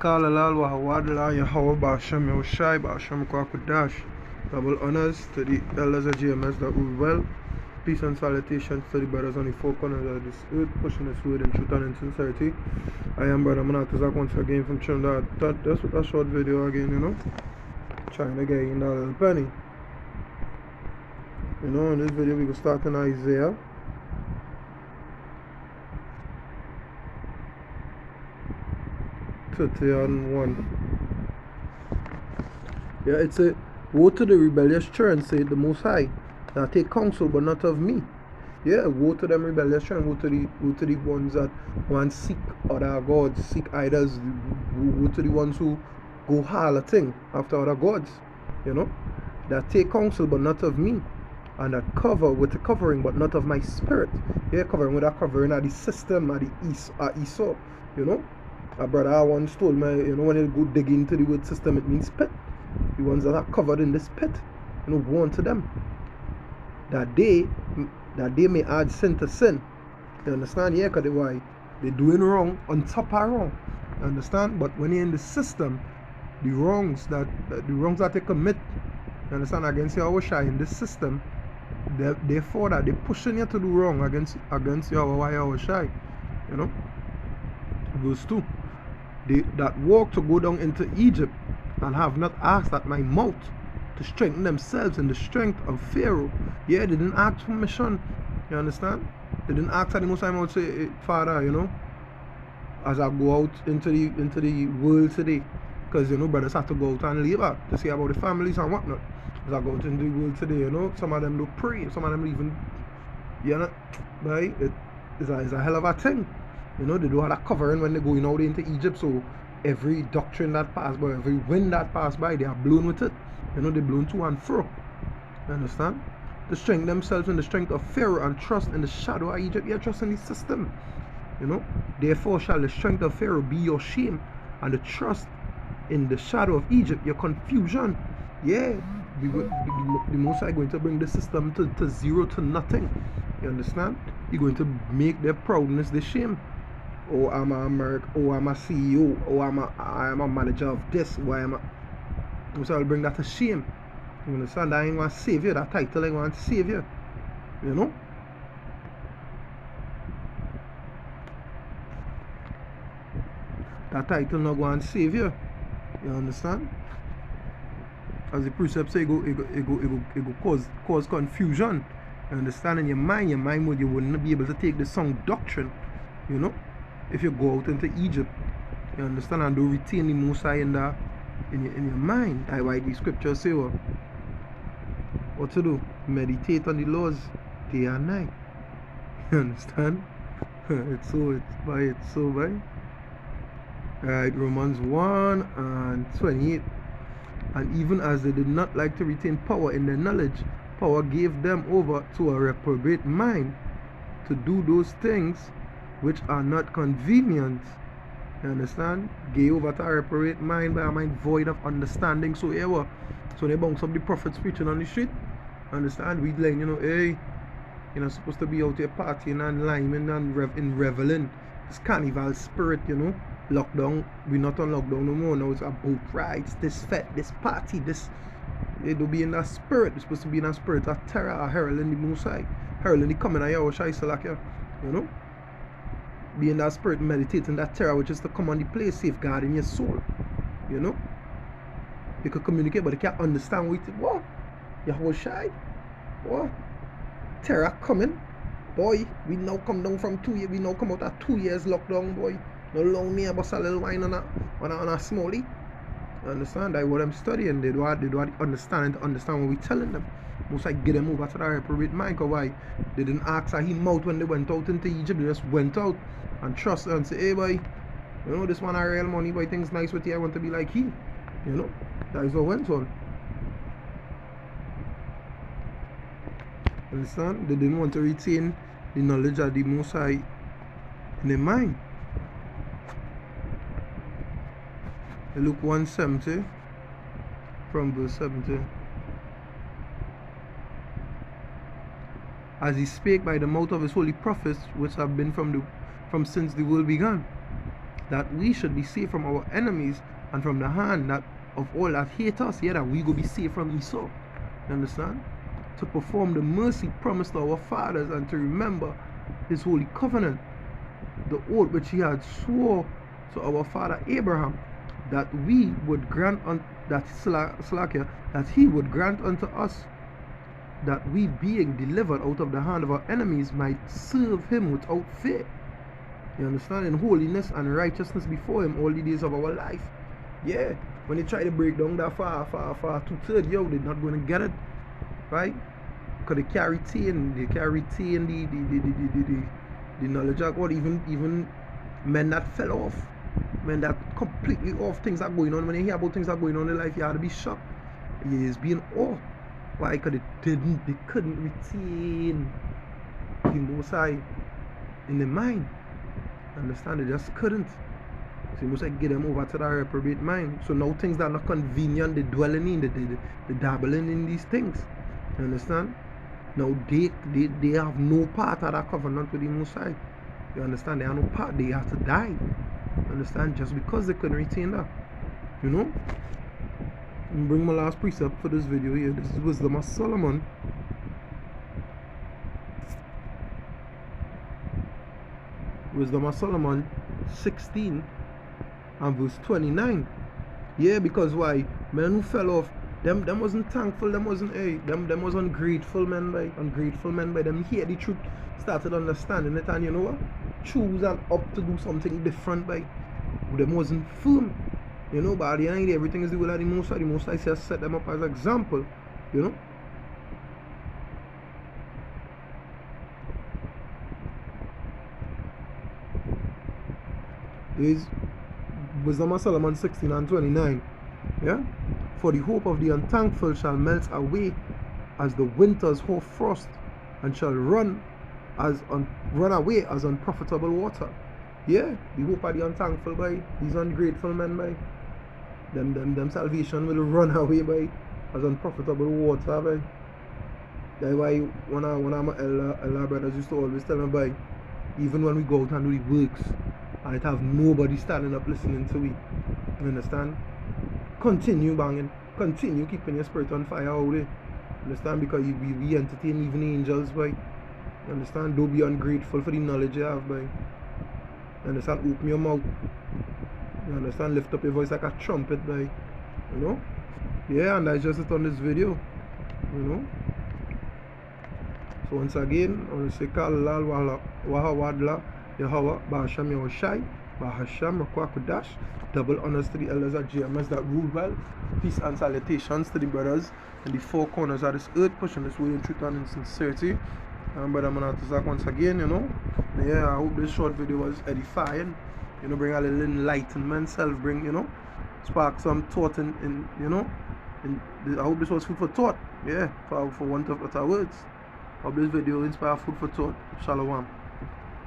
Kala Lal Wahawadla Yahweh Basham Yoshai Basham Kwakudash. Double honors to the elders of GMS that rule well. Peace and salutations to the brothers on the four corners of this earth, pushing this word in truth and in sincerity. I am Brother Manatazak once again from Trinidad. That's what a short video again, trying to get in that little penny. In this video we will start in Isaiah. Yeah, it's a woe to the rebellious children, said the Most High, that take counsel but not of me. Yeah, woe to them rebellious children, woe to the ones that want to seek other gods, seek idols, woe to the ones who go harloting after other gods, that take counsel but not of me, and that cover with a covering but not of my spirit. Yeah, covering with a covering of the system of the Esau, A brother once told me, when you go dig into the word system, it means pit. The ones that are covered in this pit, go on to them. That they may add sin to sin. You understand? Yeah, because why? They're doing wrong on top of wrong. You understand? But when you're in the system, the wrongs that they commit, you understand, against your Shai in this system, therefore that they're pushing you to do wrong against your Shai. Verse 2. They that walk to go down into Egypt and have not asked at my mouth to strengthen themselves in the strength of Pharaoh. Yeah, they didn't ask permission. You understand? They didn't ask at the Most High mouth, say, Father, as I go out into the world today, because brothers have to go out and labor to see about the families and whatnot. As I go out into the world today, some of them do pray, some of them even, right? It's a hell of a thing. They do have that covering when they're going out into Egypt, so every doctrine that passed by, every wind that passed by, they are blown with it. They're blown to and fro. You understand? To strengthen themselves in the strength of Pharaoh and trust in the shadow of Egypt. You trust in the system. Therefore shall the strength of Pharaoh be your shame, and the trust in the shadow of Egypt your confusion. Yeah, the Most High going to bring the system to zero, to nothing. You understand? You're going to make their proudness the shame. Oh, I'm a American, oh, I'm a CEO, oh, I am a manager of this, so I'll bring that to shame. You understand? That ain't want to save you, that title ain't want to save you. That title not going to save you. You understand? As the precept say, it go cause confusion. You understand? In your mind you wouldn't be able to take the sound doctrine, if you go out into Egypt. You understand? And don't retain the Most High in your mind. That's why the scriptures say what to do? Meditate on the laws day and night. You understand? It's so by. Alright, Romans 1 and 28. And even as they did not like to retain power in their knowledge, power gave them over to a reprobate mind to do those things which are not convenient. You understand? Gave over to a reprobate mind by a mind void of understanding. So so they bounce up the prophets preaching on the street. Understand? We like, hey, you're not supposed to be out here partying and liming and reveling. This carnival spirit, Lockdown, we're not on lockdown no more. Now it's about rides, this fete, this party, this. They do be in that spirit. They're supposed to be in that spirit of terror, heralding the Most High, heralding the coming of Yahushua Salakya, Be in that spirit, meditating that terror, which is to come on the place, safeguarding your soul, You can communicate, but they can't understand what Yahushua, what? Terror coming, boy. We now come down from 2 years. We now come out of 2 years lockdown, boy. No long me about a little wine on a smallie. You understand? That's what I'm studying. They do understand what we're telling them. Most I get them over to that reprobate mind. Because why? They didn't ask him out when they went out into Egypt. They just went out and trust and say, hey boy, this one a real money, boy, things nice with you. I want to be like he. That is what went on. Understand? They didn't want to retain the knowledge of the Most High in their mind. Luke 1:70 from verse 70. As he spake by the mouth of his holy prophets, which have been from since the world began, that we should be saved from our enemies and from the hand that of all that hate us, yeah, that we go be saved from Esau. You understand? To perform the mercy promised to our fathers and to remember his holy covenant, the oath which he had swore to our father Abraham, that we would grant that he would grant unto us, that we, being delivered out of the hand of our enemies, might serve him without fear. You understand? In holiness and righteousness before him all the days of our life. Yeah, when they try to break down that far 2/3, yo, they're not going to get it, right? Because they can't retain the knowledge of God. Even men that fell off, men that completely off, things are going on. When you hear about things that are going on in life, you have to be shocked. He is being awe. Why? Because they couldn't retain the Most High in their mind. Understand? They just couldn't. So you must get them over to that reprobate mind. So now things that are not convenient, they dwelling in, they dabbling in these things. You understand? Now they have no part of that covenant with the Most High. You understand? They have no part. They have to die. You understand? Just because they couldn't retain that. You know? And bring my last precept for this video here. This is Wisdom of Solomon. Wisdom of Solomon 16 and verse 29. Yeah, because why? Men who fell off, them wasn't thankful, them wasn't them was ungrateful men by them hear the truth, started understanding it, and you know what? Choose and up to do something different by them wasn't firm. You know, but at the end of the day, everything is the will of the Most High. The Most High just set them up as an example, you know. Is Wisdom of Solomon 16 and 29. Yeah? For the hope of the unthankful shall melt away as the winter's hoar frost, and shall run away as unprofitable water. Yeah, the hope of the unthankful by these ungrateful men by them salvation will run away by as unprofitable water by. That's why one of my elder brothers used to always tell me by, even when we go out and do the works and it have nobody standing up listening to it, you understand? Continue banging, continue keeping your spirit on fire all day. Understand? Because we entertain even angels by. You understand? Don't be ungrateful for the knowledge you have by. You understand? Open your mouth. You understand? Lift up your voice like a trumpet by. You know? Yeah, and that's just it on this video. You know? So once again, I want to say Kalal Wahawadla Yahweh Bahasham Yahushai Bahasham Rakwakudash. Double honors to the elders at GMS that rule well. Peace and salutations to the brothers in the four corners of this earth, pushing this way in truth and in sincerity. Brother Manatazak once again, you know. Yeah, I hope this short video was edifying. You know, bring a little enlightenment, bring, you know, spark some thought in you know. I hope this was food for thought. Yeah, for want of better words. I hope this video inspire food for thought. Shalom.